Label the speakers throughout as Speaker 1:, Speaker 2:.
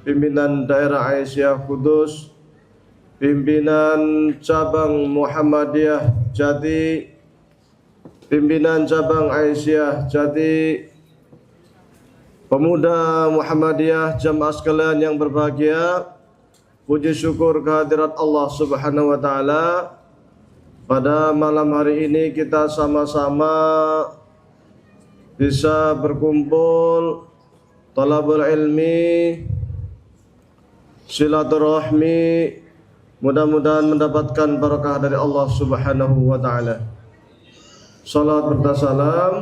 Speaker 1: pimpinan daerah Aisyah Kudus, pimpinan cabang Muhammadiyah Jati, pimpinan cabang Aisyah Jati, pemuda Muhammadiyah, jamaah sekalian yang berbahagia. Puji syukur kehadirat Allah Subhanahu wa taala. Pada malam hari ini kita sama-sama bisa berkumpul, talabul ilmi, silaturahmi, mudah-mudahan mendapatkan barakah dari Allah Subhanahu wa taala. Salat serta salam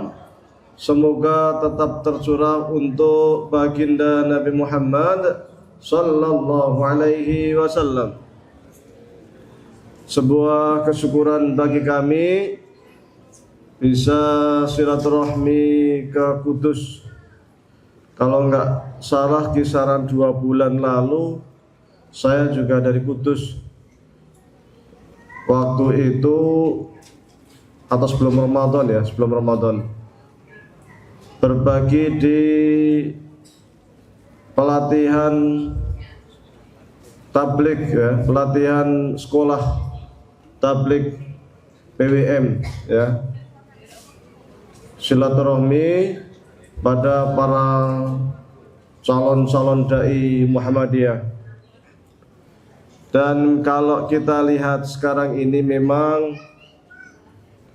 Speaker 1: semoga tetap tercurah untuk baginda Nabi Muhammad sallallahu alaihi wasallam. Sebuah kesyukuran bagi kami bisa silaturahmi ke Kudus. Kalau enggak salah kisaran 2 bulan lalu saya juga dari Kudus. Waktu itu atau sebelum Ramadan ya, sebelum Ramadan. Berbagi di pelatihan tablik ya, pelatihan sekolah tablik PWM ya. Silaturahmi pada para calon-calon dai Muhammadiyah. Dan kalau kita lihat sekarang ini memang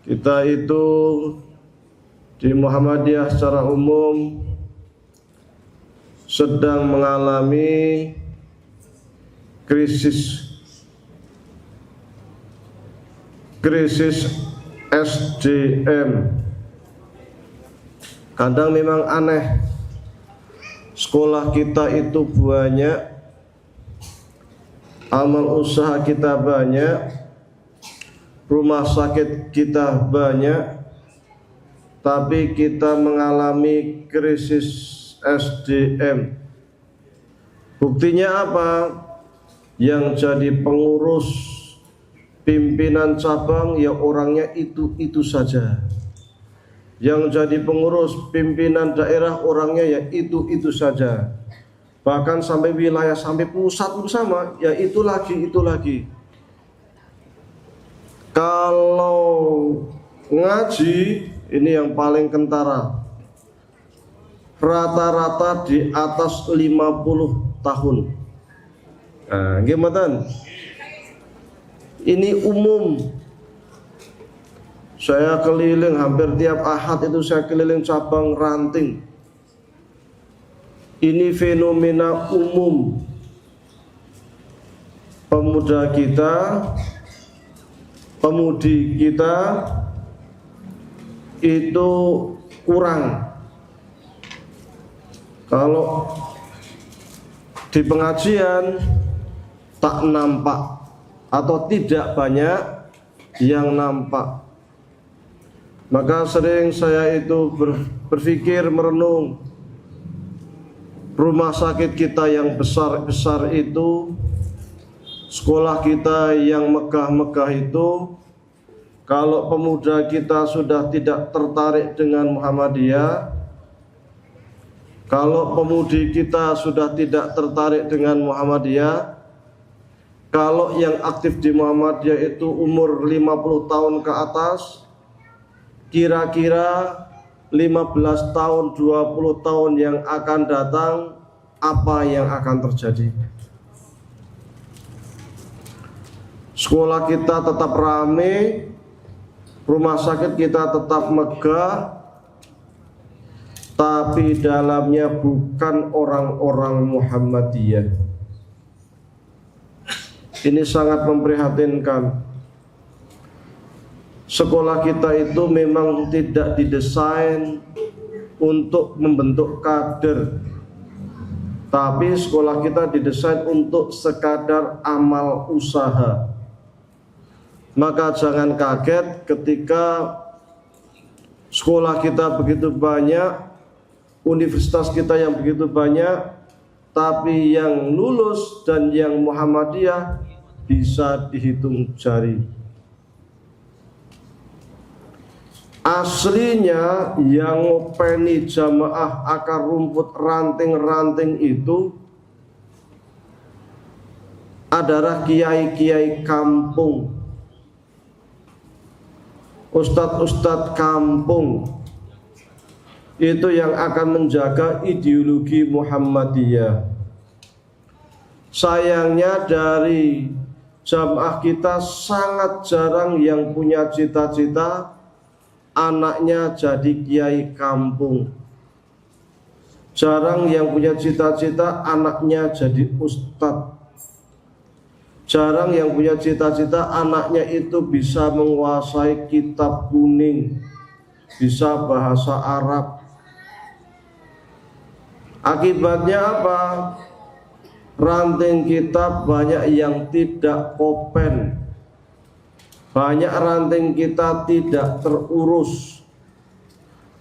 Speaker 1: kita itu di Muhammadiyah secara umum sedang mengalami krisis SDM. Kadang memang aneh, sekolah kita itu banyak, amal usaha kita banyak, rumah sakit kita banyak, tapi kita mengalami krisis SDM. Buktinya apa? Yang jadi pengurus pimpinan cabang ya orangnya itu saja. Yang jadi pengurus pimpinan daerah orangnya ya itu saja. Bahkan sampai wilayah, sampai pusat pun sama, ya itu lagi. Kalau ngaji ini yang paling kentara, rata-rata di atas 50 tahun. Nah, gimana? Ini umum. Saya keliling hampir tiap Ahad itu saya keliling cabang ranting. Ini fenomena umum. Pemuda kita, pemudi kita itu kurang. Kalau di pengajian tak nampak atau tidak banyak yang nampak. Maka sering saya itu berpikir, merenung, rumah sakit kita yang besar-besar itu, sekolah kita yang megah-megah itu, kalau pemuda kita sudah tidak tertarik dengan Muhammadiyah, kalau pemudi kita sudah tidak tertarik dengan Muhammadiyah, kalau yang aktif di Muhammadiyah itu umur 50 tahun ke atas, kira-kira 15 tahun, 20 tahun yang akan datang, apa yang akan terjadi? Sekolah kita tetap ramai, rumah sakit kita tetap megah, tapi dalamnya bukan orang-orang Muhammadiyah. Ini sangat memprihatinkan. Sekolah kita itu memang tidak didesain untuk membentuk kader, tapi sekolah kita didesain untuk sekadar amal usaha. Maka jangan kaget ketika sekolah kita begitu banyak, universitas kita yang begitu banyak, tapi yang lulus dan yang Muhammadiyah bisa dihitung jari. Aslinya yang ngopeni jamaah akar rumput ranting-ranting itu adalah kiai-kiai kampung, ustadz-ustadz kampung, itu yang akan menjaga ideologi Muhammadiyah. Sayangnya dari jamaah kita sangat jarang yang punya cita-cita anaknya jadi kiai kampung. Jarang yang punya cita-cita anaknya jadi ustadz. Jarang yang punya cita-cita anaknya itu bisa menguasai kitab kuning, bisa bahasa Arab. Akibatnya apa? Ranting kitab banyak yang tidak kopen, banyak ranting kita tidak terurus,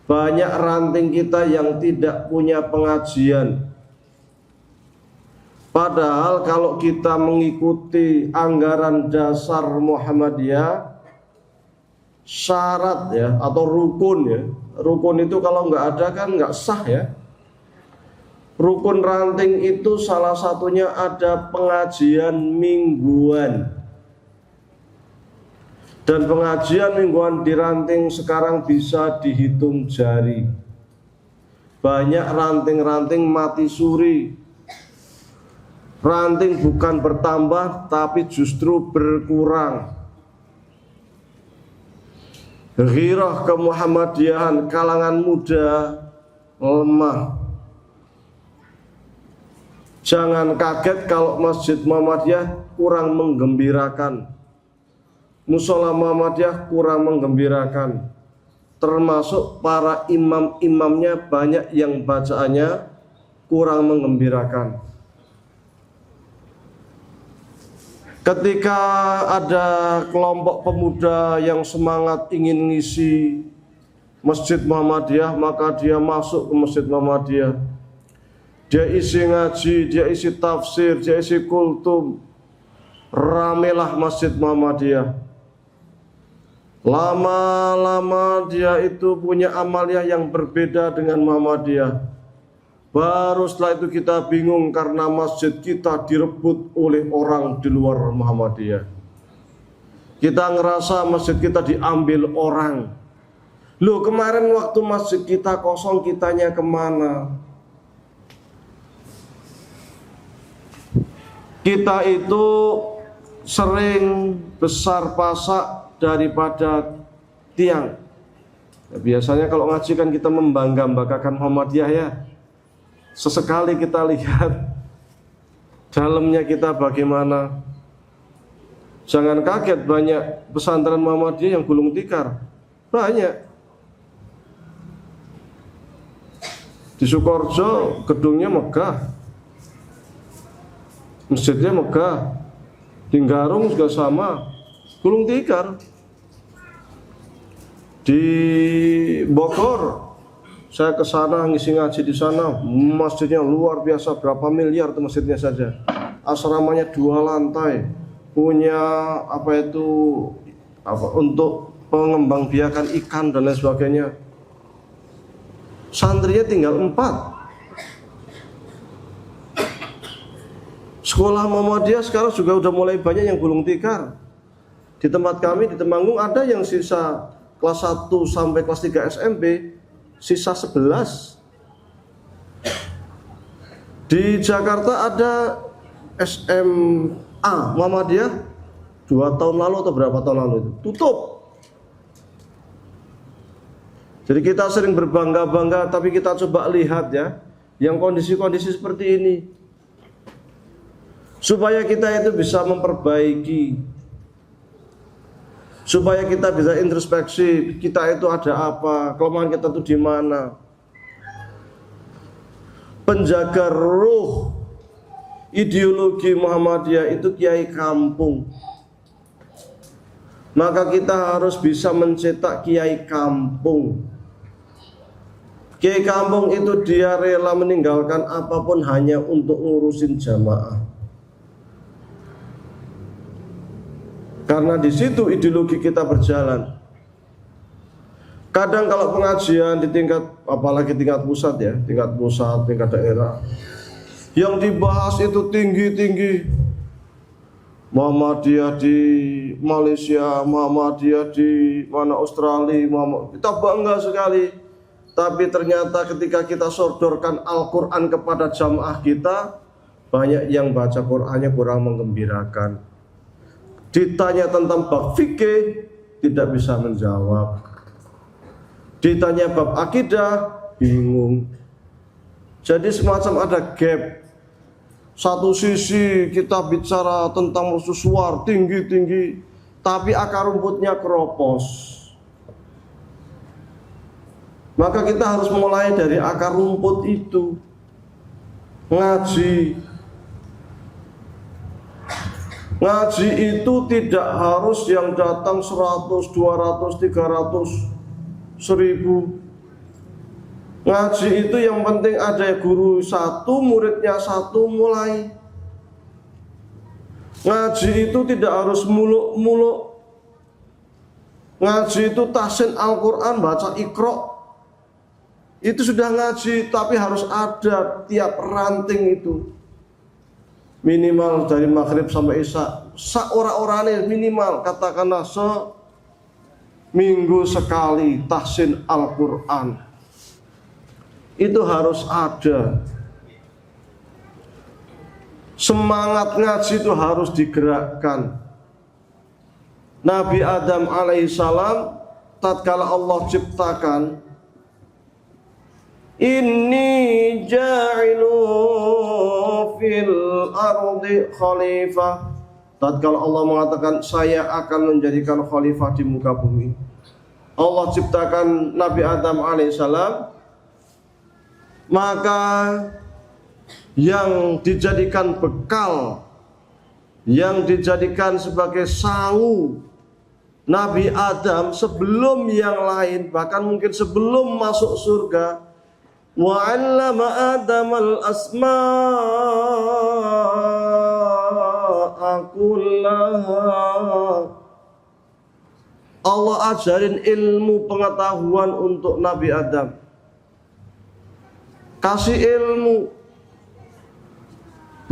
Speaker 1: banyak ranting kita yang tidak punya pengajian. Padahal kalau kita mengikuti anggaran dasar Muhammadiyah, syarat ya atau rukun ya, rukun itu kalau nggak ada kan nggak sah ya. Rukun ranting itu salah satunya ada pengajian mingguan. Dan pengajian mingguan di ranting sekarang bisa dihitung jari. Banyak ranting-ranting mati suri. Ranting bukan bertambah tapi justru berkurang. Ghirah kemuhammadiyahan kalangan muda lemah. Jangan kaget kalau Masjid Muhammadiyah kurang menggembirakan, Musola Muhammadiyah kurang menggembirakan. Termasuk para imam-imamnya banyak yang bacaannya kurang menggembirakan. Ketika ada kelompok pemuda yang semangat ingin ngisi Masjid Muhammadiyah, maka dia masuk ke Masjid Muhammadiyah. Dia isi ngaji, dia isi tafsir, dia isi kultum. Ramelah Masjid Muhammadiyah. Lama-lama dia itu punya amaliyah yang berbeda dengan Muhammadiyah. Baru setelah itu kita bingung karena masjid kita direbut oleh orang di luar Muhammadiyah. Kita ngerasa masjid kita diambil orang. Loh, kemarin waktu masjid kita kosong, kitanya kemana? Kita itu sering besar pasak daripada tiang. Ya, biasanya kalau ngaji kan kita membangga-banggakan Muhammadiyah ya. Sesekali kita lihat dalamnya kita bagaimana. Jangan kaget banyak pesantren Muhammadiyah yang gulung tikar. Banyak. Di Sukoharjo gedungnya megah, masjidnya megah. Di Garung juga sama, gulung tikar. Di Bogor saya ke sana ngisi ngaji di sana, masjidnya luar biasa, berapa miliar tuh masjidnya saja. Asramanya 2 lantai, punya untuk pengembangbiakan ikan dan lain sebagainya. Santrinya tinggal 4. Sekolah Muhammadiyah sekarang juga udah mulai banyak yang gulung tikar. Di tempat kami di Temanggung ada yang sisa kelas 1 sampai kelas 3 SMP, sisa 11. Di Jakarta ada SMA Muhammadiyah 2 tahun lalu atau berapa tahun lalu itu tutup. Jadi kita sering berbangga-bangga, tapi kita coba lihat ya, yang kondisi-kondisi seperti ini. Supaya kita itu bisa memperbaiki, supaya kita bisa introspeksi, kita itu ada apa, kelemahan kita itu di mana. Penjaga ruh ideologi Muhammadiyah itu kiai kampung. Maka kita harus bisa mencetak kiai kampung. Kiai kampung itu dia rela meninggalkan apapun hanya untuk ngurusin jamaah. Karena di situ ideologi kita berjalan. Kadang kalau pengajian di tingkat, apalagi tingkat pusat ya, tingkat pusat, tingkat daerah, yang dibahas itu tinggi-tinggi. Muhammadiyah di Malaysia, Muhammadiyah di mana Australia, kita bangga sekali. Tapi ternyata ketika kita sodorkan Al-Quran kepada jamaah kita, banyak yang baca Qurannya kurang menggembirakan. Ditanya tentang bab fikih, tidak bisa menjawab. Ditanya bab akidah, bingung. Jadi semacam ada gap. Satu sisi kita bicara tentang mercusuar tinggi-tinggi, tapi akar rumputnya keropos. Maka kita harus mulai dari akar rumput itu. Ngaji. Ngaji itu tidak harus yang datang 100, 200, 300, 1000. Ngaji itu yang penting ada guru satu, muridnya satu, mulai. Ngaji itu tidak harus muluk-muluk. Ngaji itu tahsin Al-Quran, baca Iqra. Itu sudah ngaji, tapi harus ada tiap ranting itu. Minimal dari maghrib sampai isya. Seorang-orangnya minimal, katakanlah seminggu sekali tahsin Al-Quran. Itu harus ada. Semangat ngaji itu harus digerakkan. Nabi Adam alaihissalam tatkala Allah ciptakan, inni ja'ilu fil ardi khalifah. Tatkala Allah mengatakan saya akan menjadikan khalifah di muka bumi, Allah ciptakan Nabi Adam alaihissalam. Maka yang dijadikan bekal, yang dijadikan sebagai sangu Nabi Adam sebelum yang lain, bahkan mungkin sebelum masuk surga, wa 'allama Adam al-asma'a kullaha. Allah ajarin ilmu pengetahuan untuk Nabi Adam. Kasih ilmu.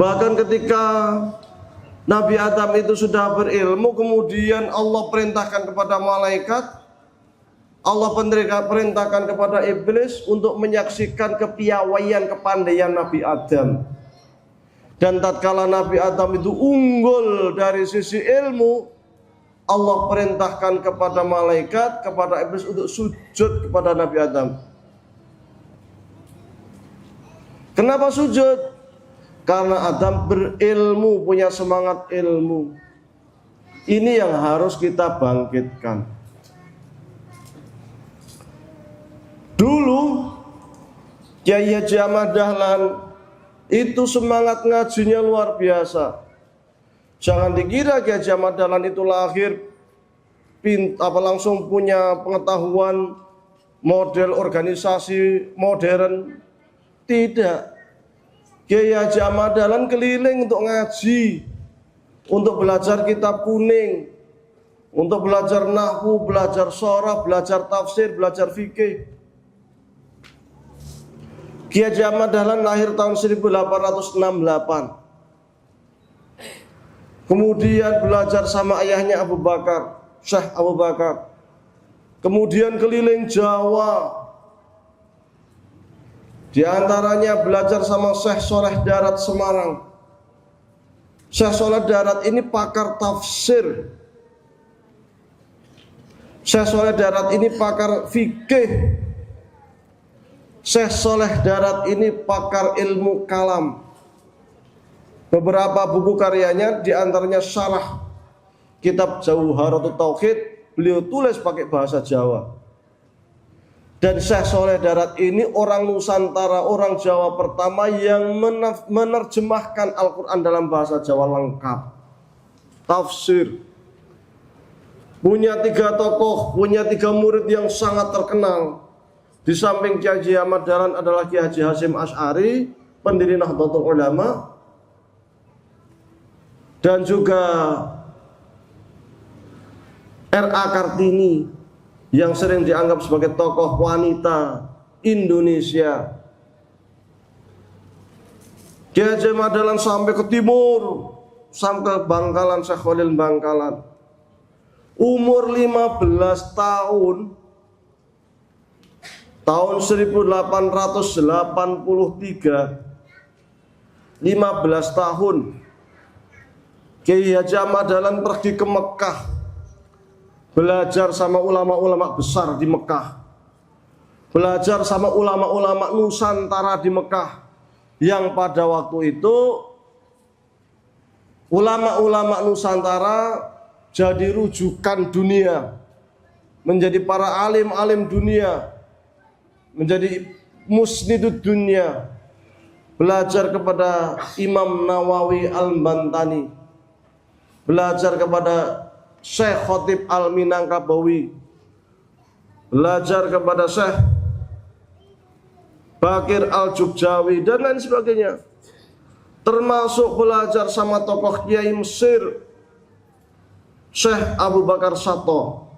Speaker 1: Bahkan ketika Nabi Adam itu sudah berilmu, kemudian Allah perintahkan kepada malaikat, Allah perintahkan kepada iblis untuk menyaksikan kepiawaian, kepandaian Nabi Adam. Dan tatkala Nabi Adam itu unggul dari sisi ilmu, Allah perintahkan kepada malaikat, kepada iblis untuk sujud kepada Nabi Adam. Kenapa sujud? Karena Adam berilmu, punya semangat ilmu. Ini yang harus kita bangkitkan. Dulu Kyai Haji Ahmad Dahlan itu semangat ngajinya luar biasa. Jangan dikira Kyai Haji Ahmad Dahlan itu lahir langsung punya pengetahuan model organisasi modern. Tidak. Kyai Haji Ahmad Dahlan keliling untuk ngaji, untuk belajar kitab kuning, untuk belajar nahwu, belajar sharah, belajar tafsir, belajar fikih. Kyai Haji Ahmad Dahlan lahir tahun 1868. Kemudian belajar sama ayahnya Abu Bakar, Syekh Abu Bakar. Kemudian keliling Jawa. Di antaranya belajar sama Syekh Soleh Darat Semarang. Syekh Soleh Darat ini pakar tafsir. Syekh Soleh Darat ini pakar fikih. Syekh Soleh Darat ini pakar ilmu kalam. Beberapa buku karyanya di antaranya syarah kitab Jauharatut Tauhid, beliau tulis pakai bahasa Jawa. Dan Syekh Soleh Darat ini orang Nusantara, orang Jawa pertama yang menerjemahkan Al-Quran dalam bahasa Jawa lengkap. Tafsir. Punya 3 tokoh, punya 3 murid yang sangat terkenal. Di samping Kyai Haji Ahmad Dahlan adalah Kyai Haji Hasyim Asy'ari, pendiri Nahdlatul Ulama. Dan juga R.A. Kartini, yang sering dianggap sebagai tokoh wanita Indonesia. Kyai Haji Ahmad Dahlan sampai ke timur, sampai Bangkalan, Syekh Khalil Bangkalan. Umur 15 tahun, tahun 1883, 15 tahun, Kiai Haji Ahmad Dahlan pergi ke Mekah, belajar sama ulama-ulama besar di Mekah, belajar sama ulama-ulama Nusantara di Mekah, yang pada waktu itu ulama-ulama Nusantara jadi rujukan dunia, menjadi para alim-alim dunia, menjadi musnidud dunia. Belajar kepada Imam Nawawi Al-Bantani, belajar kepada Syekh Khatib Al-Minangkabawi, belajar kepada Syekh Bakir Al-Jukjawi dan lain sebagainya. Termasuk belajar sama tokoh Kiai Mesir, Syekh Abu Bakar Sato,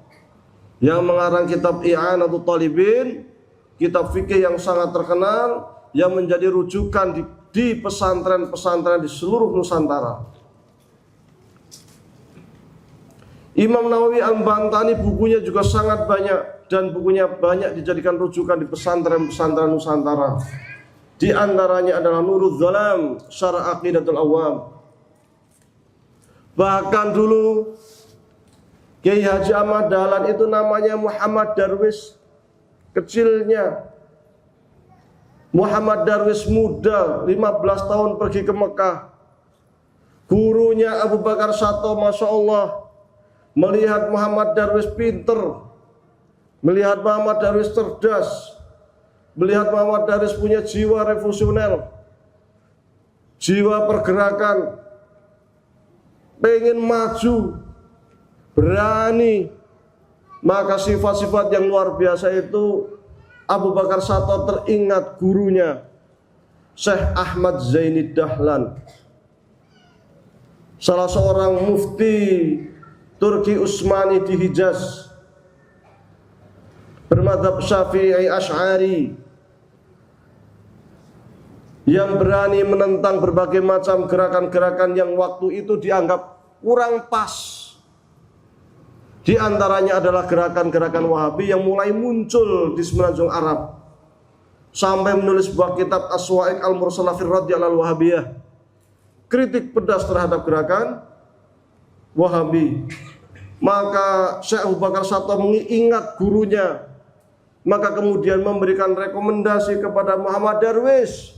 Speaker 1: yang mengarang kitab I'anatul Talibin, kitab fikih yang sangat terkenal, yang menjadi rujukan di pesantren-pesantren di seluruh Nusantara. Imam Nawawi Al-Bantani bukunya juga sangat banyak, dan bukunya banyak dijadikan rujukan di pesantren-pesantren Nusantara. Di antaranya adalah Nurul Dhalam, Syarah Aqidatul Awam. Bahkan dulu Kiai Haji Ahmad Dahlan itu namanya Muhammad Darwis kecilnya. Muhammad Darwis muda, 15 tahun pergi ke Mekah. Gurunya Abu Bakar Sato, Masya Allah, melihat Muhammad Darwis pinter, melihat Muhammad Darwis cerdas, melihat Muhammad Darwis punya jiwa revolusioner, jiwa pergerakan, pengen maju, berani. Maka sifat-sifat yang luar biasa itu Abu Bakar Sato teringat gurunya Syekh Ahmad Zaini Dahlan, salah seorang mufti Turki Utsmani di Hijaz, bermadzhab Syafi'i Asy'ari, yang berani menentang berbagai macam gerakan-gerakan yang waktu itu dianggap kurang pas. Di antaranya adalah gerakan-gerakan Wahabi yang mulai muncul di semenanjung Arab, sampai menulis sebuah kitab As-Sawa'iq Al-Mursalah fi Raddi 'alal Wahabiyah, kritik pedas terhadap gerakan Wahabi. Maka Syekh Abu Bakar Sato mengingat gurunya, maka kemudian memberikan rekomendasi kepada Muhammad Darwis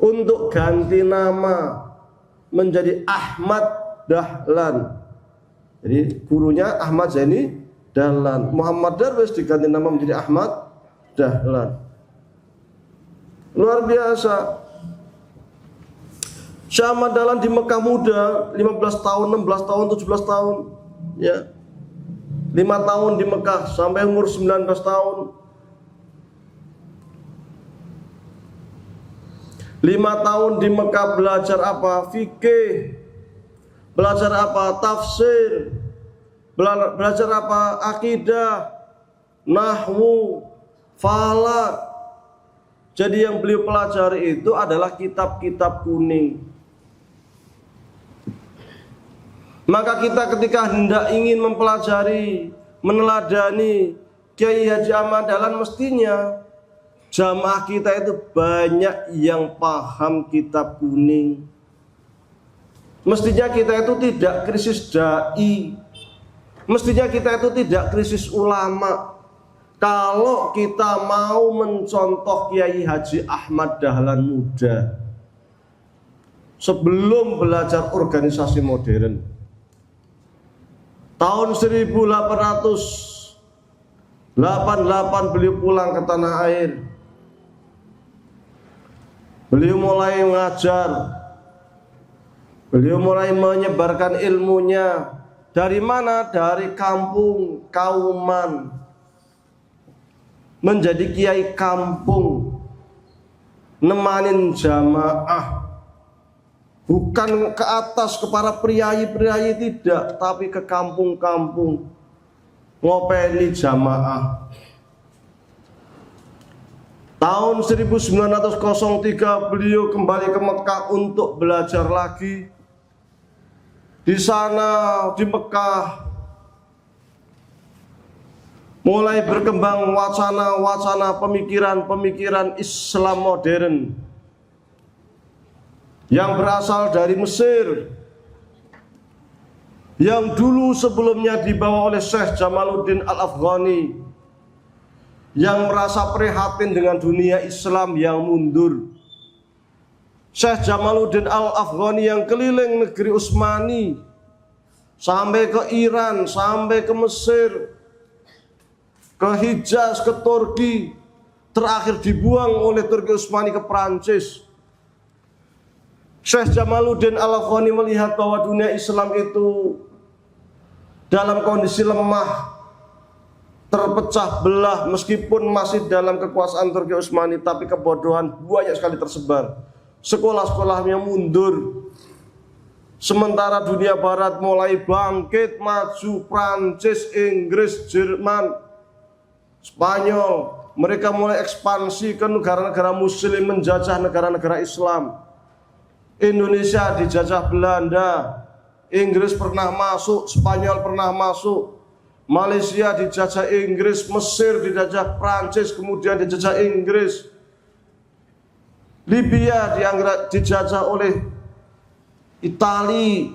Speaker 1: untuk ganti nama menjadi Ahmad Dahlan. Jadi gurunya Ahmad Zaini Dahlan, Muhammad Darwis diganti nama menjadi Ahmad Dahlan. Luar biasa. Syekh Ahmad Dahlan di Mekah muda, 15 tahun, 16 tahun, 17 tahun, ya. 5 tahun di Mekah sampai umur 19 tahun. 5 tahun di Mekah belajar apa? Fikih. Belajar apa? Tafsir. Belajar apa? Akidah, nahwu, falak. Jadi yang beliau pelajari itu adalah kitab-kitab kuning. Maka kita ketika hendak ingin mempelajari, meneladani Kiai Haji Ahmad Dahlan, mestinya jamaah kita itu banyak yang paham kitab kuning. Mestinya kita itu tidak krisis dai, mestinya kita itu tidak krisis ulama. Kalau kita mau mencontoh Kiai Haji Ahmad Dahlan muda sebelum belajar organisasi modern, tahun 1888 beliau pulang ke tanah air. Beliau mulai mengajar, beliau mulai menyebarkan ilmunya. Dari mana? Dari kampung Kauman, menjadi kiai kampung, nemanin jamaah. Bukan ke atas ke para priayi-priayi, tidak, tapi ke kampung-kampung, ngopeni jamaah. Tahun 1903 beliau kembali ke Mekah untuk belajar lagi. Di sana di Mekah mulai berkembang wacana-wacana pemikiran-pemikiran Islam modern yang berasal dari Mesir, yang dulu sebelumnya dibawa oleh Syekh Jamaluddin Al-Afghani, yang merasa prihatin dengan dunia Islam yang mundur. Syekh Jamaluddin Al-Afghani yang keliling negeri Utsmani, sampai ke Iran, sampai ke Mesir, ke Hijaz, ke Turki, terakhir dibuang oleh Turki Utsmani ke Prancis. Syekh Jamaluddin Al-Afghani melihat bahwa dunia Islam itu dalam kondisi lemah, terpecah belah, meskipun masih dalam kekuasaan Turki Utsmani, tapi kebodohan banyak sekali tersebar. Sekolah-sekolahnya mundur. Sementara dunia barat mulai bangkit, maju. Prancis, Inggris, Jerman, Spanyol, mereka mulai ekspansi ke negara-negara muslim, menjajah negara-negara Islam. Indonesia dijajah Belanda, Inggris pernah masuk, Spanyol pernah masuk, Malaysia dijajah Inggris, Mesir dijajah Prancis, kemudian dijajah Inggris. Libya dijajah oleh Italia.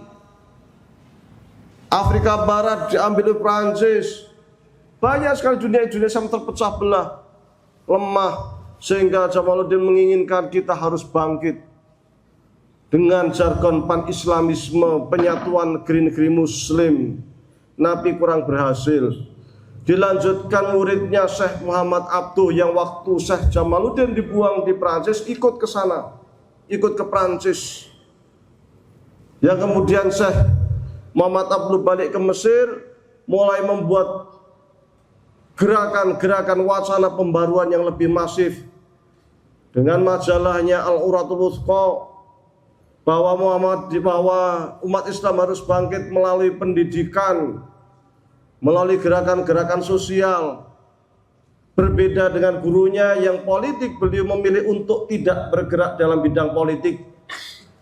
Speaker 1: Afrika Barat diambil oleh Prancis. Banyak sekali dunia Islam terpecah belah, lemah, sehingga Jamaluddin menginginkan kita harus bangkit dengan jargon pan-islamisme, penyatuan negeri-negeri muslim. Nabi kurang berhasil. Dilanjutkan muridnya Syekh Muhammad Abduh, yang waktu Syekh Jamaluddin dibuang di Prancis ikut ke sana, ikut ke Prancis. Yang kemudian Syekh Muhammad Abduh balik ke Mesir, mulai membuat gerakan-gerakan wacana pembaruan yang lebih masif dengan majalahnya Al-Uratul Wuthqa, bahwa umat Islam harus bangkit melalui pendidikan, melalui gerakan-gerakan sosial. Berbeda dengan gurunya yang politik, beliau memilih untuk tidak bergerak dalam bidang politik.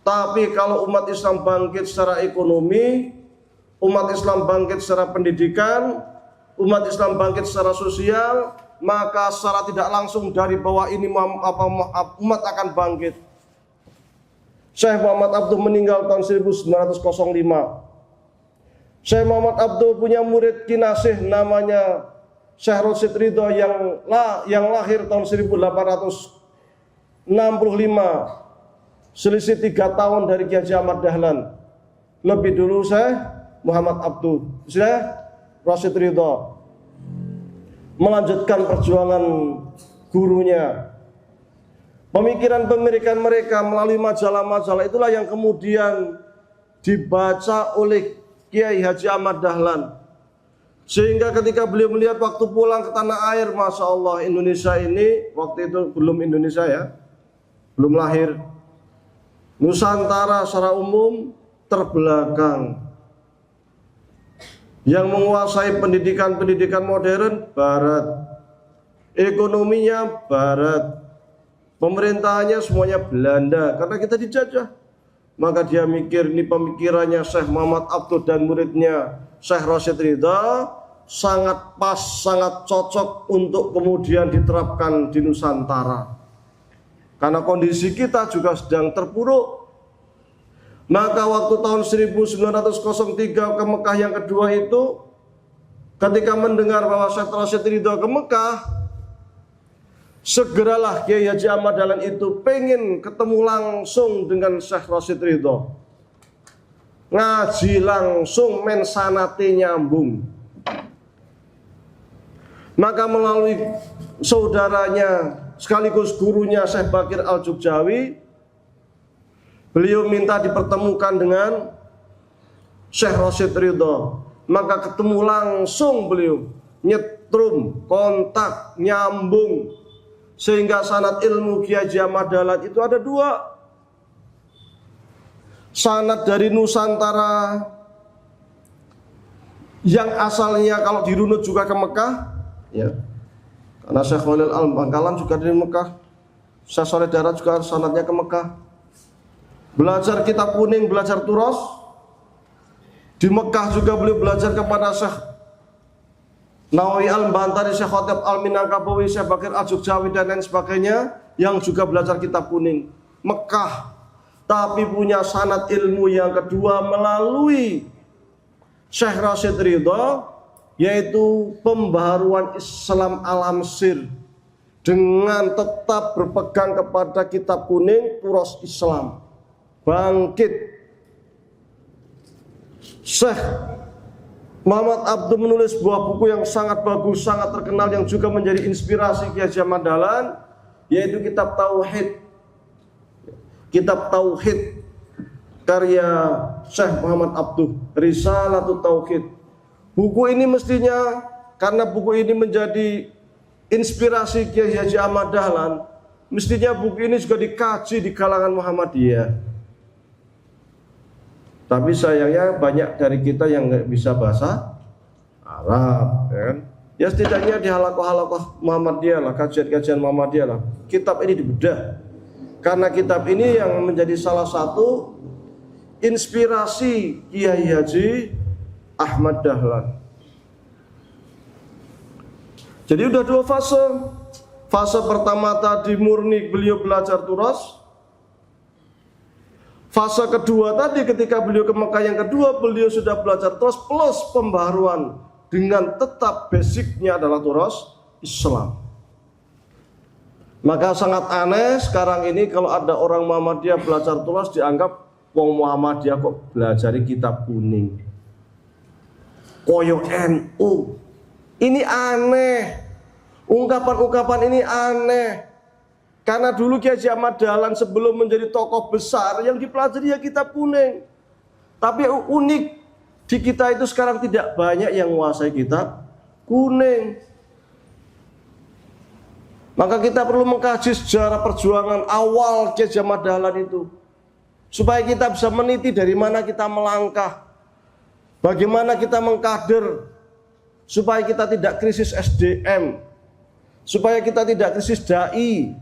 Speaker 1: Tapi kalau umat Islam bangkit secara ekonomi, umat Islam bangkit secara pendidikan, umat Islam bangkit secara sosial, maka secara tidak langsung dari bawah ini umat akan bangkit. Syekh Muhammad Abduh meninggal tahun 1905. Syekh Muhammad Abduh punya murid kinasih namanya Syekh Rasyid Ridho yang lahir tahun 1865. Selisih 3 tahun dari Kiai Haji Ahmad Dahlan. Lebih dulu Syekh Muhammad Abduh, Syekh Rasyid Ridho melanjutkan perjuangan gurunya. Pemikiran-pemikiran mereka melalui majalah-majalah itulah yang kemudian dibaca oleh Kiai Haji Ahmad Dahlan. Sehingga ketika beliau melihat waktu pulang ke tanah air, Masya Allah, Indonesia ini, waktu itu belum Indonesia ya, belum lahir, Nusantara secara umum terbelakang. Yang menguasai pendidikan modern Barat, ekonominya Barat, pemerintahannya semuanya Belanda, karena kita dijajah. Maka dia mikir, ini pemikirannya Syekh Muhammad Abduh dan muridnya Syekh Rasyid Ridha sangat pas, sangat cocok untuk kemudian diterapkan di Nusantara. Karena kondisi kita juga sedang terpuruk. Maka waktu tahun 1903 ke Mekah yang kedua itu, ketika mendengar bahwa Syekh Rasyid Ridha ke Mekah, segeralah Kiai Haji Ahmad Dahlan itu pengen ketemu langsung dengan Syekh Rasyid Ridha. Ngaji langsung, mensanate nyambung. Maka melalui saudaranya sekaligus gurunya Syekh Bakir Al-Jukjawi, beliau minta dipertemukan dengan Syekh Rasyid Ridha. Maka ketemu langsung beliau, nyetrum, kontak, nyambung. Sehingga sanad ilmu Kiai Haji Ahmad Dahlan itu ada 2. Sanad dari Nusantara yang asalnya kalau dirunut juga ke Mekah, ya, Karena Syekh Khalil Al-Bangkalan juga dari Mekah, Syekh Saleh Darat juga sanadnya ke Mekah. Belajar kitab kuning, belajar turos. Di Mekah juga beliau belajar kepada Syekh Nawawi Al-Bantari, Syekh Khatib Al-Minangkabawi, Syekh Bakir Al-Jogjawi dan lain sebagainya yang juga belajar kitab kuning. Mekah, tapi punya sanad ilmu yang kedua melalui Syekh Rashid Ridha, yaitu pembaharuan Islam al-Mesir dengan tetap berpegang kepada kitab kuning turos Islam. Bangkit Syekh Muhammad Abduh menulis sebuah buku yang sangat bagus, sangat terkenal, yang juga menjadi inspirasi Kiai Haji Ahmad Dahlan, yaitu kitab Tauhid. Kitab Tauhid karya Syekh Muhammad Abduh, Risalatut Tauhid. Buku ini mestinya, karena buku ini menjadi inspirasi Kiai Haji Ahmad Dahlan, mestinya buku ini juga dikaji di kalangan Muhammadiyah. Tapi sayangnya banyak dari kita yang nggak bisa bahasa Arab, ya kan? Ya setidaknya di halakoh-halakoh Muhammadiyah lah, kajian-kajian Muhammadiyah lah, kitab ini dibedah. Karena kitab ini yang menjadi salah satu inspirasi Kiai Haji Ahmad Dahlan. Jadi udah dua fase. Fase pertama tadi murni beliau belajar turas. Fase kedua tadi ketika beliau ke Mekah yang kedua, beliau sudah belajar turas plus pembaharuan dengan tetap basicnya adalah turas Islam. Maka sangat aneh sekarang ini kalau ada orang Muhammadiyah belajar turas dianggap wong Muhammadiyah kok belajari kitab kuning, koyo NU. Ini aneh. Ungkapan-ungkapan ini aneh. Karena dulu Kiai Haji Ahmad Dahlan sebelum menjadi tokoh besar yang dipelajari ya kitab kuning. Tapi unik di kita itu sekarang tidak banyak yang menguasai kitab kuning. Maka kita perlu mengkaji sejarah perjuangan awal Kiai Haji Ahmad Dahlan itu, supaya kita bisa meniti dari mana kita melangkah, bagaimana kita mengkader, supaya kita tidak krisis SDM, supaya kita tidak krisis dai,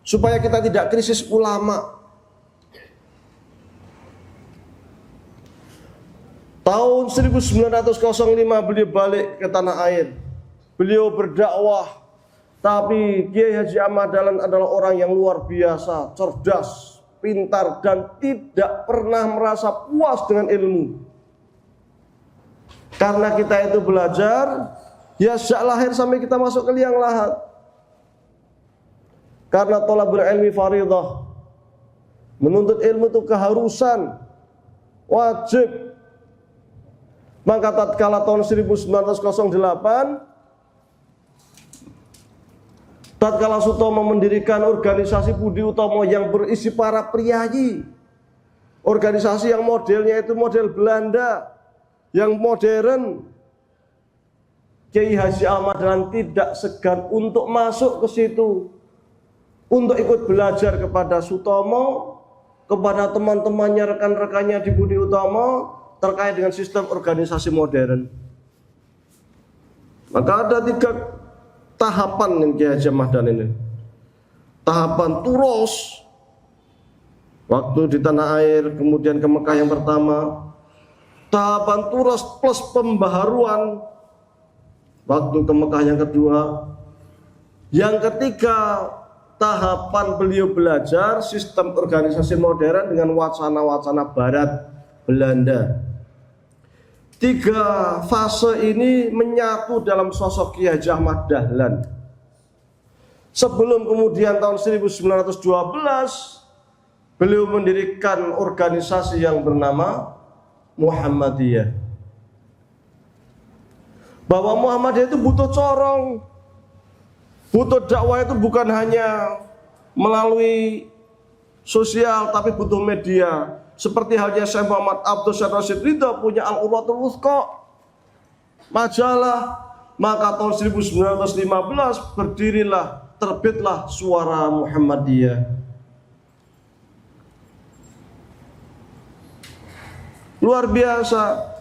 Speaker 1: supaya kita tidak krisis ulama. Tahun 1905 beliau balik ke tanah air. Beliau berdakwah. Tapi Kiai Haji Ahmad Dahlan adalah orang yang luar biasa, cerdas, pintar, dan tidak pernah merasa puas dengan ilmu. Karena kita itu belajar, ya sejak lahir sampai kita masuk ke liang lahat. Karena thalabul ilmi faridah, menuntut ilmu itu keharusan, wajib. Maka tatkala tahun 1908, tatkala Sutomo mendirikan organisasi Budi Utomo yang berisi para priyayi, organisasi yang modelnya itu model Belanda, yang modern, Kiai Haji Ahmad Dahlan tidak segan untuk masuk ke situ, untuk ikut belajar kepada Sutomo, kepada teman-temannya, rekan-rekannya di Budi Utomo terkait dengan sistem organisasi modern. Maka ada 3 tahapan yang Kiai Haji Ahmad Dahlan ini. Tahapan turos waktu di tanah air, kemudian ke Mekah yang pertama. Tahapan turos plus pembaharuan waktu ke Mekah yang kedua. Yang ketiga, tahapan beliau belajar sistem organisasi modern dengan wacana-wacana barat Belanda. 3 fase ini menyatu dalam sosok Kiai Haji Ahmad Dahlan. Sebelum kemudian tahun 1912 beliau mendirikan organisasi yang bernama Muhammadiyah. Bahwa Muhammadiyah itu butuh corong, butuh dakwah itu bukan hanya melalui sosial, tapi butuh media. Seperti halnya Syekh Muhammad Abduh Syekh Rashid Ridha punya Al-Urwatul Wuthqa, majalah. Maka tahun 1915 berdirilah, terbitlah Suara Muhammadiyah. Luar biasa.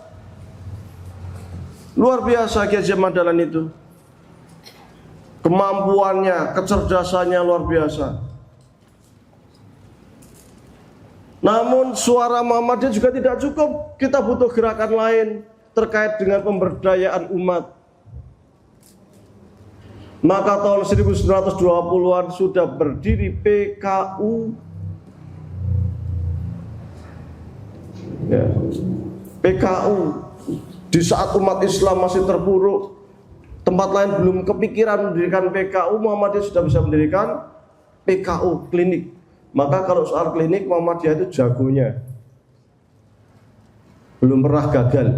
Speaker 1: Luar biasa Kiai Haji Ahmad Dahlan itu. kemampuannya, kecerdasannya luar biasa. Namun suara Muhammadiyah juga tidak cukup, kita butuh gerakan lain terkait dengan pemberdayaan umat. Maka tahun 1920-an sudah berdiri PKU. Ya. PKU di saat umat Islam masih terpuruk, tempat lain belum kepikiran mendirikan PKU, Muhammadiyah sudah bisa mendirikan PKU, klinik. Maka kalau soal klinik, Muhammadiyah itu jagonya, belum pernah gagal.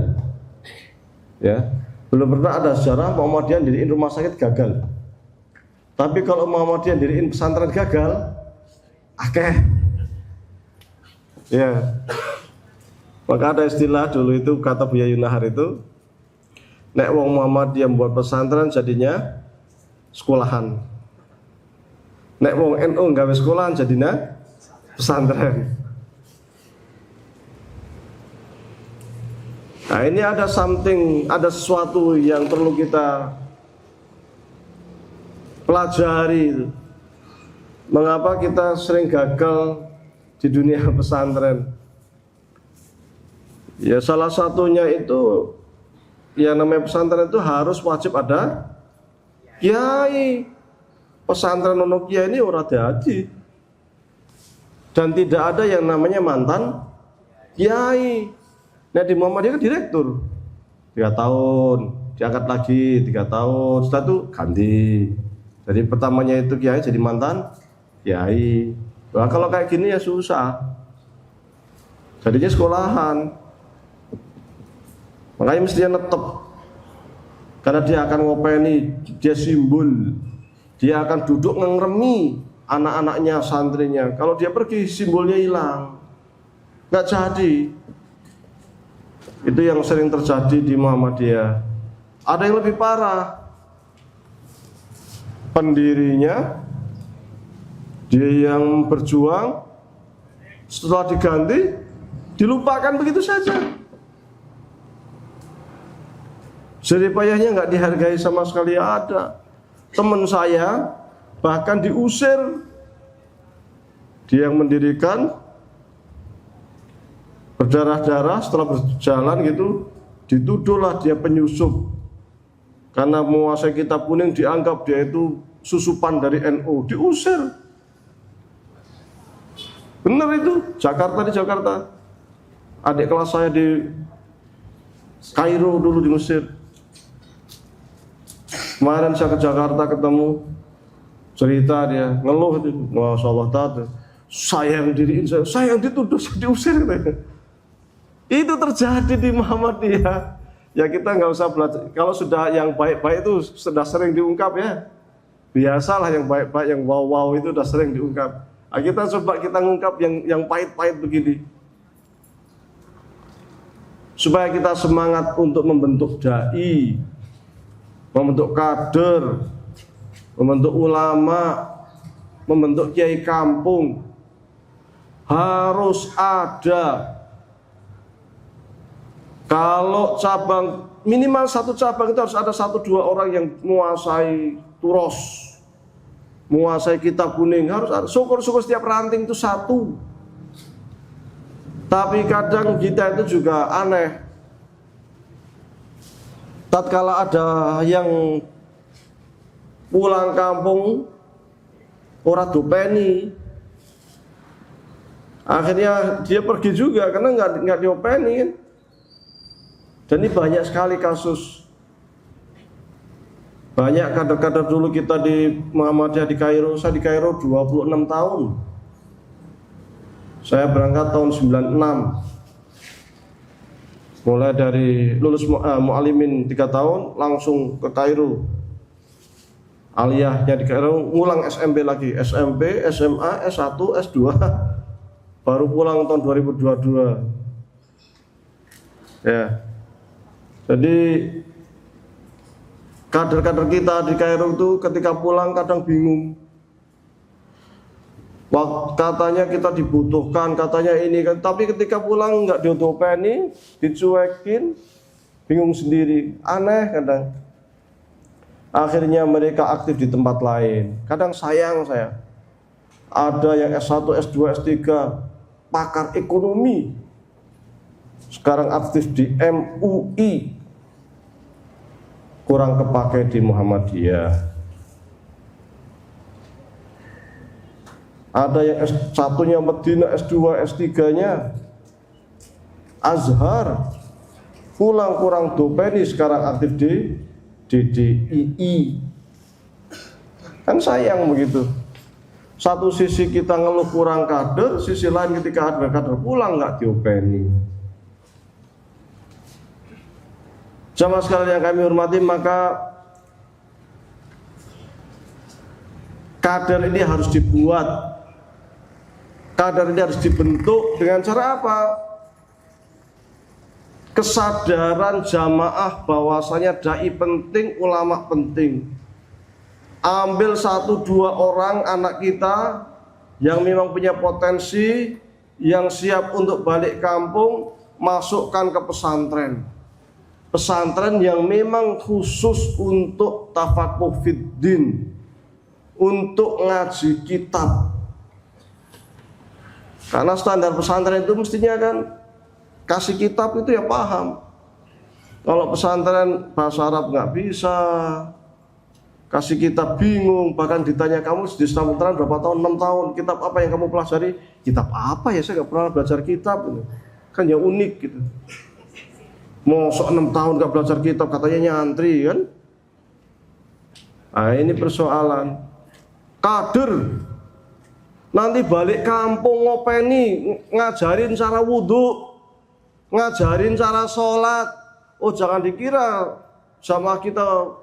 Speaker 1: Ya, belum pernah ada sejarah Muhammadiyah diriin rumah sakit gagal. Tapi kalau Muhammadiyah diriin pesantren gagal, akeh. Ya. Maka ada istilah dulu itu, kata Buya Yunahar itu, nek wong Muhammadiyah membuat pesantren jadinya sekolahan. Nek wong NU nggawe sekolahan jadinya pesantren. Nah, ini ada sesuatu yang perlu kita pelajari. Mengapa kita sering gagal di dunia pesantren? Ya salah satunya itu, yang namanya pesantren itu harus wajib ada kiai. Pesantren ono kiai ini ora dadi. Dan tidak ada yang namanya mantan kiai. Nah di Muhammadiyah kan direktur 3 tahun, diangkat lagi 3 tahun, setelah itu ganti. Jadi pertamanya itu kiai jadi mantan kiai. Nah, kalau kayak gini ya susah, jadinya sekolahan. Makanya mestinya netep, karena dia akan ngopeni, dia simbol, dia akan duduk ngeremi anak-anaknya, santrinya. Kalau dia pergi simbolnya hilang, nggak jadi. Itu yang sering terjadi di Muhammadiyah. Ada yang lebih parah, pendirinya, dia yang berjuang, setelah diganti dilupakan begitu saja. Jerih payahnya nggak dihargai sama sekali. Ada teman saya bahkan diusir, dia yang mendirikan, berdarah-darah, setelah berjalan gitu dituduhlah dia penyusup karena menguasai kitab kuning, dianggap dia itu susupan dari NU, diusir. Benar itu, Jakarta, di Jakarta. Adik kelas saya di Kairo dulu di Mesir. Kemarin saya ke Jakarta ketemu, cerita dia, ngeluh itu, Masya Allah, saya yang diriin, saya yang dituduh, saya diusir. Itu terjadi di Muhammadiyah. Ya kita nggak usah belajar. Kalau sudah yang baik-baik itu sudah sering diungkap ya. Biasalah yang baik-baik, yang wow-wow itu sudah sering diungkap. Nah, kita coba kita ngungkap yang pahit-pahit begini, supaya kita semangat untuk membentuk dai, membentuk kader, membentuk ulama, membentuk kiai kampung. Harus ada. Kalau cabang, minimal satu cabang itu harus ada 1-2 orang yang menguasai turos, menguasai kitab kuning. Harus ada. Syukur-syukur setiap ranting itu 1. Tapi kadang kita itu juga aneh. Tatkala ada yang pulang kampung ora dopeni, akhirnya dia pergi juga karena nggak diopeni kan. Dan ini banyak sekali kasus. Banyak kader-kader dulu kita di Muhammadiyah di Kairo. Saya di Kairo 26 tahun. Saya berangkat tahun 96. Mulai dari lulus mu'alimin 3 tahun langsung ke Kairo. Aliyahnya di Kairo, ngulang SMP lagi, SMP, SMA, S1, S2. Baru pulang tahun 2022. Ya. Jadi kader-kader kita di Kairo itu ketika pulang kadang bingung. Katanya kita dibutuhkan, katanya ini kan, tapi ketika pulang nggak diopeni, dicuekin, bingung sendiri, aneh kadang. akhirnya mereka aktif di tempat lain. Kadang sayang saya, ada yang S1, S2, S3, pakar ekonomi, sekarang aktif di MUI, kurang kepake di Muhammadiyah. Ada yang S1-nya Medina, S2, S3-nya Azhar, pulang kurang dopeni, sekarang aktif di DDII. Kan sayang begitu. Satu sisi kita ngeluh kurang kader, sisi lain ketika ada kader pulang nggak diopeni. Jamaah sekalian yang kami hormati, maka kader ini harus dibuat, kader ini harus dibentuk dengan cara apa? Kesadaran jamaah bahwasanya dai penting, ulama penting. Ambil 1-2 orang anak kita yang memang punya potensi, yang siap untuk balik kampung, masukkan ke pesantren. Pesantren yang memang khusus untuk tafakuh fiddin, untuk ngaji kitab. Karena standar pesantren itu mestinya kan kasih kitab itu ya paham. Kalau pesantren bahasa Arab nggak bisa, kasih kitab bingung, bahkan ditanya kamu di pesantren berapa tahun? 6 tahun. Kitab apa yang kamu pelajari? Kitab apa ya? Saya nggak pernah belajar kitab. Kan ya unik gitu. Mosok 6 tahun nggak belajar kitab, katanya nyantri kan? Nah ini persoalan. Kader nanti balik kampung ngopeni, ngajarin cara wudhu, ngajarin cara sholat. Oh jangan dikira sama kita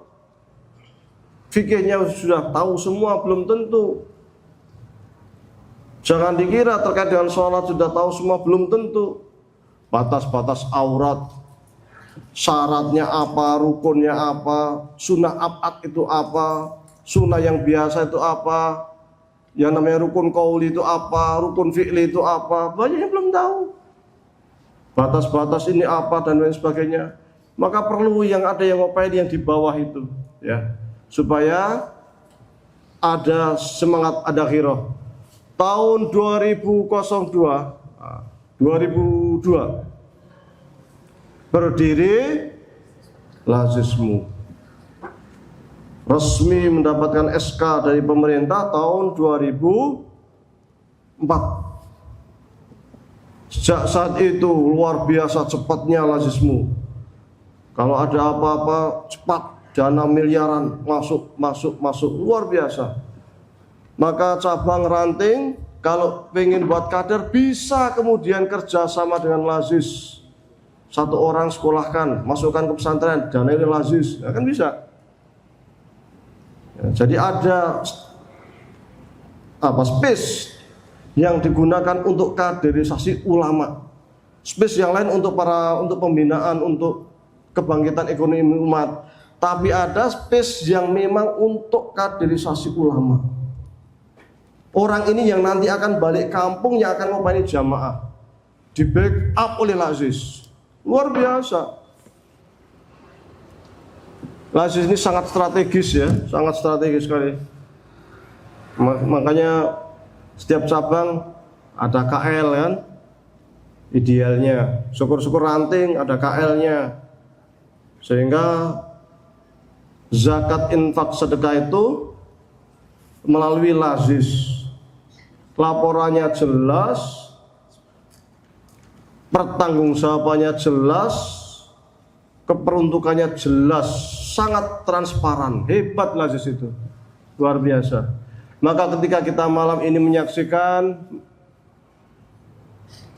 Speaker 1: fikihnya sudah tahu semua, belum tentu. Jangan dikira terkait dengan sholat sudah tahu semua, belum tentu. Batas-batas aurat, syaratnya apa, rukunnya apa, sunnah abad itu apa, sunnah yang biasa itu apa, yang namanya rukun qauli itu apa, rukun fi'li itu apa, banyak yang belum tahu. Batas-batas ini apa dan lain sebagainya. Maka perlu yang ada yang ngopain yang di bawah itu, ya, supaya ada semangat, ada ghirah. Tahun 2002 berdiri Lazismu, resmi mendapatkan SK dari pemerintah tahun 2004. Sejak saat itu luar biasa cepatnya Lazismu. Kalau ada apa-apa cepat, dana miliaran masuk, luar biasa. Maka cabang ranting kalau pengen buat kader bisa kemudian kerja sama dengan Lazis. 1 orang sekolahkan, masukkan ke pesantren, dana ini Lazis, ya kan bisa. Ya, jadi ada space yang digunakan untuk kaderisasi ulama, space yang lain untuk pembinaan, untuk kebangkitan ekonomi umat. Tapi ada space yang memang untuk kaderisasi ulama. Orang ini yang nanti akan balik kampung, yang akan ngopeni jamaah, di backup oleh Lazis. Luar biasa. Lazis ini sangat strategis ya, sangat strategis sekali. Makanya setiap cabang ada KL kan, idealnya. Syukur-syukur ranting ada KL-nya. Sehingga zakat, infak, sedekah itu melalui Lazis. Laporannya jelas, pertanggungjawabannya jelas, keperuntukannya jelas, sangat transparan. Hebat Lazis itu, luar biasa. Maka ketika kita malam ini menyaksikan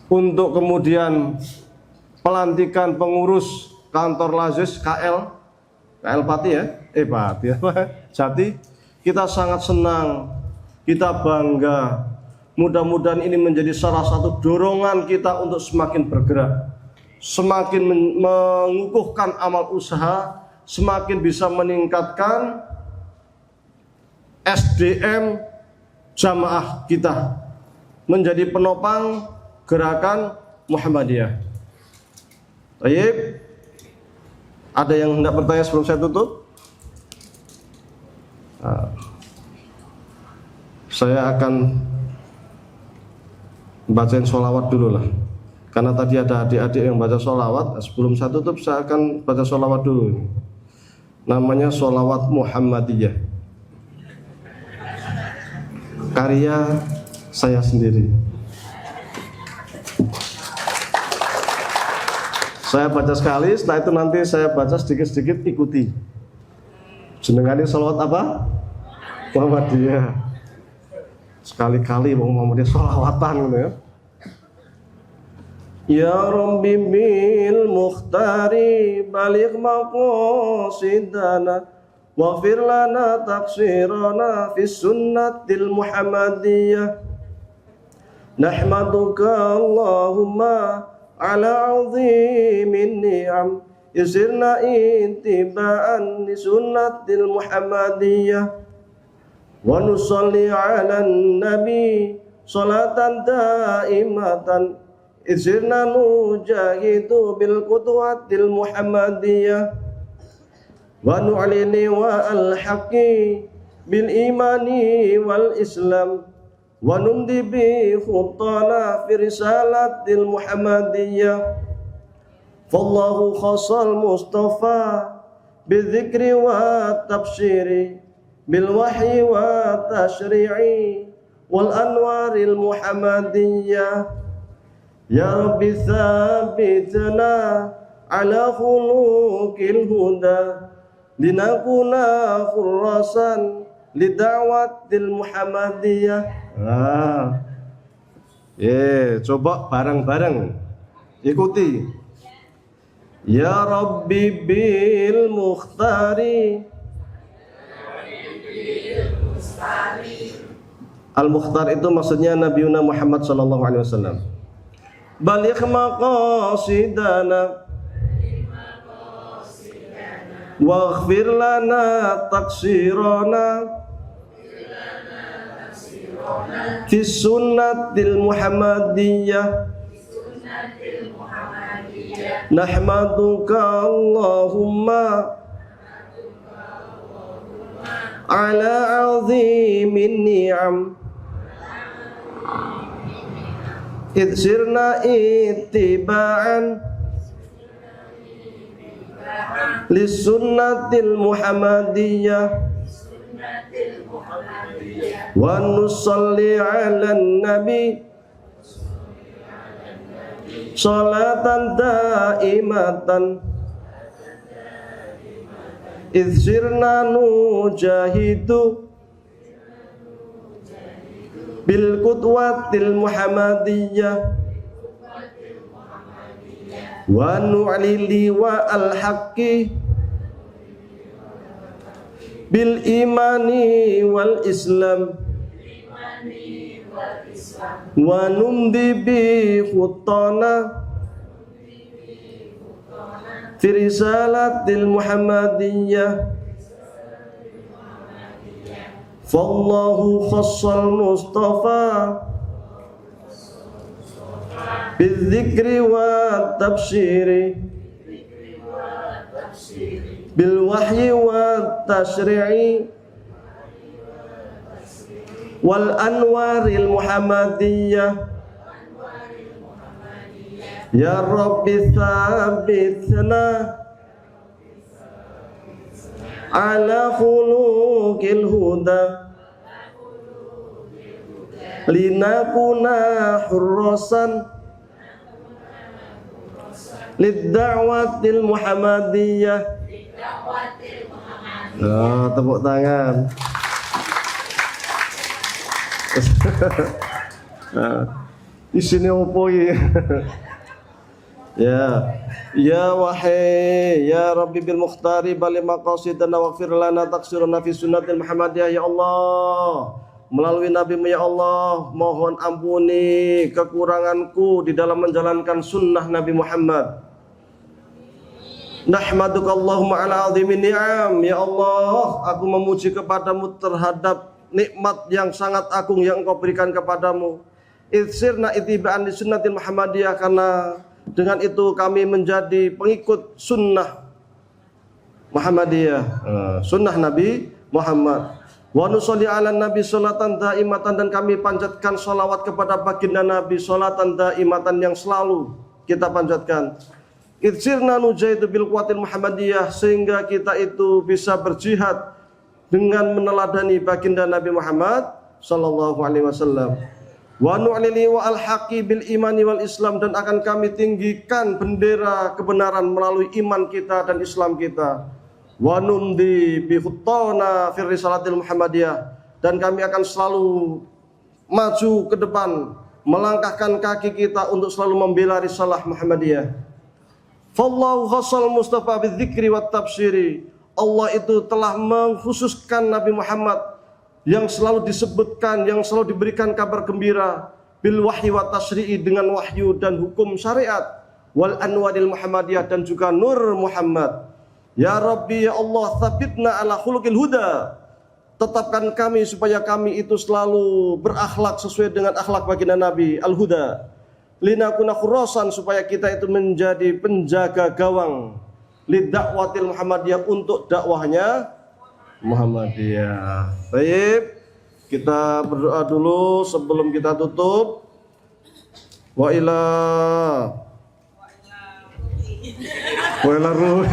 Speaker 1: untuk kemudian pelantikan pengurus kantor Lazis KL Pati ya, Pati ya, Jati, kita sangat senang, kita bangga. Mudah-mudahan ini menjadi salah satu dorongan kita untuk semakin bergerak, semakin mengukuhkan amal usaha, semakin bisa meningkatkan SDM jamaah kita menjadi penopang gerakan Muhammadiyah. Baik, ada yang hendak bertanya sebelum saya tutup? Saya akan bacain sholawat dulu lah, karena tadi ada adik-adik yang baca sholawat. Sebelum saya tutup, saya akan baca sholawat dulu. Namanya sholawat Muhammadiyah, karya saya sendiri. Saya baca sekali, setelah itu nanti saya baca sedikit-sedikit, ikuti. Jenengane sholawat apa? Muhammadiyah. Sekali-kali mau Muhammadiyah sholawatan gitu ya. Ya Rabbi bil mukhtari baligh maqasidana waghfir lana taqsirana fi sunnatil muhammadiyah. Nahmaduka Allahumma ala azimin ni'am yusirna intiba'an li sunnatil muhammadiyah. Wa nusalli ala nabi salatan daimatan izirna nujahidu bil qudwatil muhammadiyah. Wa nu'lini wa al-haqqi bil imani wal islam wa numdi bi khutana fi risalatil muhammadiyah. Fallahu khassal mustafa bi dzikri wa tabsyiri bil wahyi wa tashri'i wal anwaril muhammadiyah. Ya Rabbi thabitna ala khuluqil huda linakuna khurrasan lida'watil muhammadiyah. Coba bareng-bareng ikuti. Ya Rabbi bil mukhtari. Al-Mukhtar itu maksudnya Nabiuna Muhammad sallallahu alaihi wasallam. Baligh maqasidana waghfir lana taqsirana fi sunnatil muhammadiyah. Nahmaduka Allahumma ala azimin ni'am idzirna ittiba'an li sunnatil muhammadiyah. Wa nusalli ala nabi salatan daimatan idzirna nujahidu bil qudwatil muhammadiyah. Wa nu'lili wa al-haqqi bil imani wal islam wa numdi bi khutana fi risalatil muhammadiyah. Fallahu khassal mustafa bidzikri wa tabsyiri bil wahyi wa tashri'i wal anwaril muhammadiyah. Ya Rabbi thabitna ala khuluqil huda linakuna hurrasan lidda'watil muhammadiyah. Tepuk tangan. Isine opo iki? Ya wahai ya Rabbi bil mukhtari bali maqasidana waghfir lana taqsirana fi sunnatil muhammadiyah. Ya Allah, melalui nabimu ya Allah, mohon ampuni kekuranganku di dalam menjalankan sunnah Nabi Muhammad. Nahmaduka Allahumma ala azimin ni'am. Ya Allah, aku memuji kepadamu terhadap nikmat yang sangat agung yang engkau berikan kepadamu. Idzirna ittiba'an li sunnatil muhammadiyah, karena dengan itu kami menjadi pengikut sunnah Muhammadiyah, sunnah Nabi Muhammad. Wa nusolli ala nabi sholatan daimatan, dan kami panjatkan sholawat kepada baginda Nabi sholatan daimatan yang selalu kita panjatkan. Idzirna nujahidu bil quwatil Muhammadiyah, sehingga kita itu bisa berjihad dengan meneladani baginda Nabi Muhammad sallallahu alaihi wasallam. Wa nu'lili wa al-haqi bil imani wal Islam, dan akan kami tinggikan bendera kebenaran melalui iman kita dan Islam kita. Wa numdi bi khuttana fir risalatil Muhammadiyah, dan kami akan selalu maju ke depan, melangkahkan kaki kita untuk selalu membela risalah Muhammadiyah. Fallahu khassal Mustafa bidzikri wat tafsiri, Allah itu telah mengkhususkan Nabi Muhammad yang selalu disebutkan, yang selalu diberikan kabar gembira, bil wahyi wat tasri'i, dengan wahyu dan hukum syariat, wal anwaril Muhammadiyah, dan juga nur Muhammad. Ya Rabbi, ya Allah, tsabitna ala khuluqil huda, tetapkan kami supaya kami itu selalu berakhlak sesuai dengan akhlak baginda Nabi al-huda. Linakuna khurasan, supaya kita itu menjadi penjaga gawang lidakwatil Muhammadiyah, untuk dakwahnya Muhammadiyah. Baik, kita berdoa dulu sebelum kita tutup. Wa ila ruh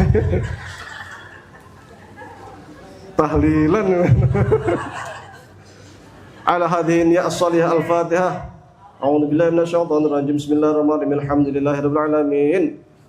Speaker 1: tahlilan ala hadhihi as-salihah al-fatihah. A'udzu billahi minasyaitonir rajim. Bismillahirrahmanirrahim. Alhamdulillahirabbil alamin.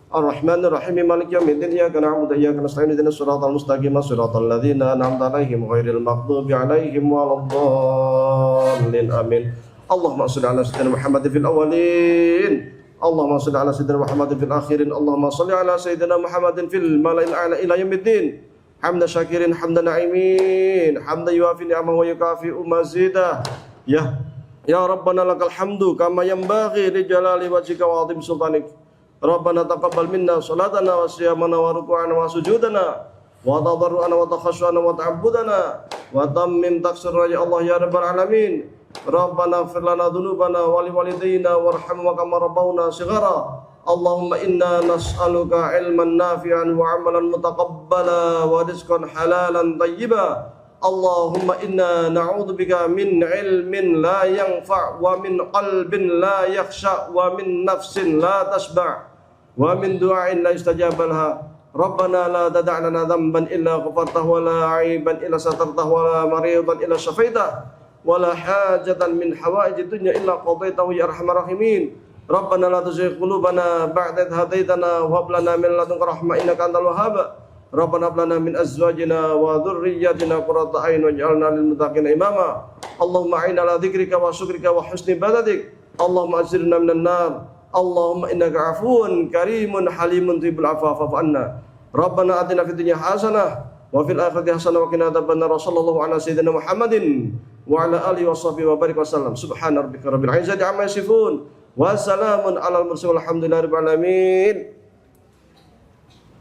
Speaker 1: Ar-Rahmanir Rahim. Maliki yaumiddin. Iyyaka na'budu wa iyyaka nasta'in. Ihdinas siratal mustaqim. Siratal ladzina an'amta 'alaihim ghairil maghdubi 'alaihim waladdallin. Amin. Allahumma shalli ala sayyidina Muhammadin fil awwalin. Allahumma shalli ala sayyidina Muhammadin fil akhirin. Allahumma shalli ala sayyidina Muhammadin fil mala'il a'la ila yaumiddin. Hamda syakirin, hamda na'imin, hamda yuafi ni'amah wa yukafi'u mazidah. Ya Rabbana lakal hamdu kama yanbaghi li jalali wajhika wa 'azimi sultanik. Rabbana taqabbal minna salatana wa siyamana wa ruku'ana wa sujudana wa tadarru'ana wa takhashu'ana wa ta'abbudana wa tammim taqsirna ya Allah ya rabbal alamin. Rabbana ighfir lana dhunubana wa li walidayna warhamna kama rabbawna shighara. Allahumma inna nas'aluka ilman nafi'an wa 'amalan mutaqabbala wa rizqan halalan thayyiba. Allahumma inna na'udzubika min ilmin la yanfa' wa min qalbin la yakhsha' wa min nafsin la tashba' wa min du'ain la yustajaba laha. Rabbana la tada' lana dhanban illa ghafartahu wa la 'aiban illa satartahu wa la maridan illa syafaitahu wa la hajatan min hawaijid dunya illa qadaitahu ya arhamar rahimin. Rabbana la tuzigh qulubana ba'da idh hadaitana wa hab lana min ladunka rahmah innaka antal wahhab. Rabbana hab lana min azwajina wa dhurriyyatina qurrata a'yun waj'alna lil muttaqina imama. Allahumma a'inna ala dzikrika wa syukrika wa husni ibadatik. Allahumma ajirna minan nar. Allahumma innaka 'afuwun karimun halimun tuhibbul 'afwa fa'fu 'anna. Rabbana atina fid dunya hasanah wa fil akhirati hasanah wa qina adzabannar. Sallallahu ala sayyidina Muhammadin wa ala alihi washabbihi wa barik wasallam. Subhana rabbika rabbil 'izzati 'amma yasifun. Wassalamun alal mursalin walhamdulillahi rabbil alamin.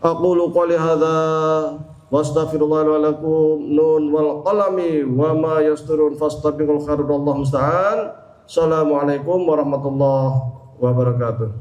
Speaker 1: Aqulu qouli hadza wa astaghfirullah wa lakum. Nun wal qalami wa ma yasturun fastabiqul khairat wallahu musta'an. Assalamualaikum warahmatullahi wabarakatuh.